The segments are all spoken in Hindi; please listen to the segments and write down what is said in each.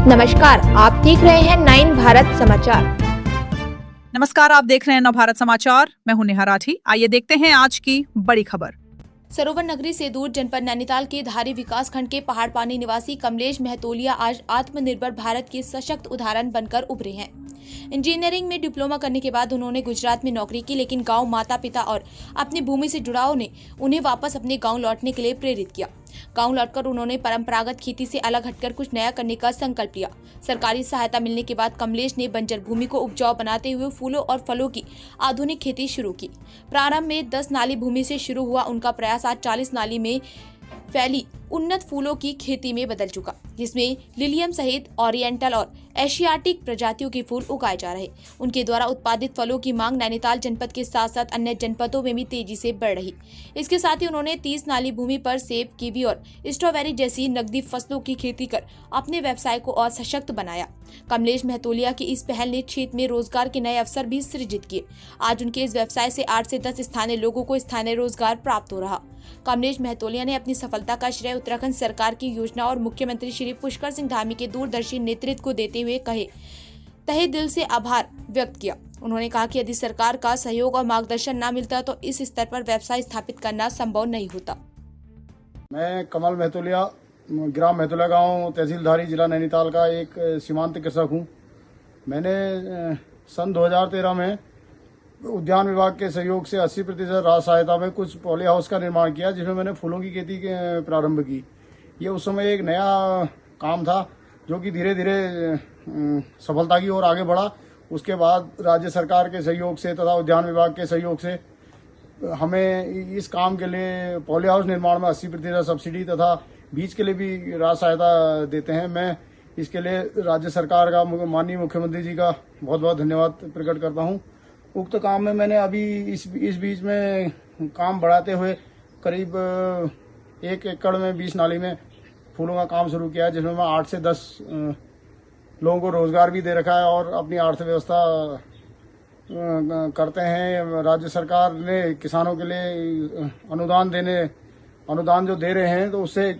नमस्कार, आप देख रहे हैं 9 भारत समाचार। नमस्कार, आप देख रहे हैं नव भारत समाचार। मैं हूं नेहा राठी। आइए देखते हैं आज की बड़ी खबर। सरोवर नगरी से दूर जनपद नैनीताल के धारी विकास खंड के पहाड़ पानी निवासी कमलेश महतोलिया आज आत्मनिर्भर भारत के सशक्त उदाहरण बनकर उभरे हैं। इंजीनियरिंग में डिप्लोमा करने के बाद उन्होंने गुजरात में नौकरी की, लेकिन गांव, माता पिता और अपनी भूमि से जुड़ाव ने उन्हें वापस अपने गांव लौटने के लिए प्रेरित किया। गांव लौटकर उन्होंने परंपरागत खेती से अलग हटकर कुछ नया करने का संकल्प लिया। सरकारी सहायता मिलने के बाद कमलेश ने बंजर भूमि को उपजाऊ बनाते हुए फूलों और फलों की आधुनिक खेती शुरू की। प्रारंभ में 10 नाली भूमि से शुरू हुआ उनका प्रयास आज 40 नाली में फैली उन्नत फूलों की खेती में बदल चुका, जिसमें लिलियम सहित ओरिएंटल और एशियाटिक प्रजातियों के फूल उगाए जा रहे। उनके द्वारा उत्पादित फलों की मांग नैनीताल जनपद के साथ साथ अन्य जनपदों में भी तेजी से बढ़ रही। इसके साथ ही उन्होंने 30 नाली भूमि पर सेब, कीवी और स्ट्रॉबेरी जैसी नकदी फसलों की खेती कर अपने व्यवसाय को और सशक्त बनाया। कमलेश महतोलिया की इस पहल ने क्षेत्र में रोजगार के नए अवसर भी सृजित किए। आज उनके इस व्यवसाय से 8 से 10 स्थानीय लोगों को स्थानीय रोजगार प्राप्त हो रहा। कमलेश महतोलिया ने अपनी सफलता का श्रेय उत्तराखंड सरकार की योजना और मुख्यमंत्री श्री पुष्कर सिंह धामी के दूरदर्शी नेतृत्व को देते हुए तहे दिल से आभार व्यक्त किया। उन्होंने कहा कि यदि सरकार का सहयोग और मार्गदर्शन न मिलता तो इस स्तर पर व्यवसाय स्थापित करना संभव नहीं होता। मैं कमल महतोलिया, ग्राम महतोलिया गांव, तहसील धारी, जिला नैनीताल का एक सीमांत कृषक हूं। मैंने सन 2013 में उद्यान विभाग के सहयोग से 80% राहत सहायता में कुछ पॉली हाउस का निर्माण किया, जिसमें मैंने फूलों की खेती प्रारंभ की। ये उस समय एक नया काम था जो कि धीरे धीरे सफलता की ओर आगे बढ़ा। उसके बाद राज्य सरकार के सहयोग से तथा उद्यान विभाग के सहयोग से हमें इस काम के लिए पॉली हाउस निर्माण में 80% सब्सिडी तथा बीज के लिए भी राहत सहायता देते हैं। मैं इसके लिए राज्य सरकार का, माननीय मुख्यमंत्री जी का बहुत बहुत धन्यवाद प्रकट करता हूं। उक्त काम में मैंने अभी इस बीच में काम बढ़ाते हुए करीब 1 एकड़ में 20 नाली में फूलों का काम शुरू किया है, जिसमें मैं 8 से 10 लोगों को रोजगार भी दे रखा है और अपनी अर्थव्यवस्था करते हैं। राज्य सरकार ने किसानों के लिए अनुदान जो दे रहे हैं, तो उससे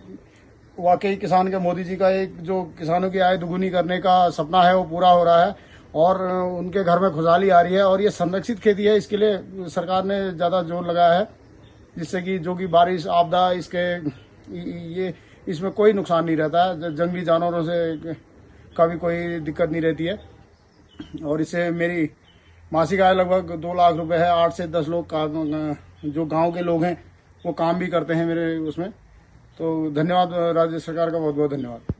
वाकई किसान के मोदी जी का एक जो किसानों की आय दुगुनी करने का सपना है वो पूरा हो रहा है और उनके घर में खुशहाली आ रही है। और ये संरक्षित खेती है, इसके लिए सरकार ने ज्यादा जोर लगाया है, जिससे कि जो कि बारिश, आपदा, इसमें कोई नुकसान नहीं रहता है। जंगली जानवरों से का भी कोई दिक्कत नहीं रहती है। और इससे मेरी मासिक आय लगभग 2 लाख रुपए है। 8 से 10 लोग जो गांव के लोग हैं वो काम भी करते हैं मेरे उसमें। तो धन्यवाद, राज्य सरकार का बहुत बहुत धन्यवाद।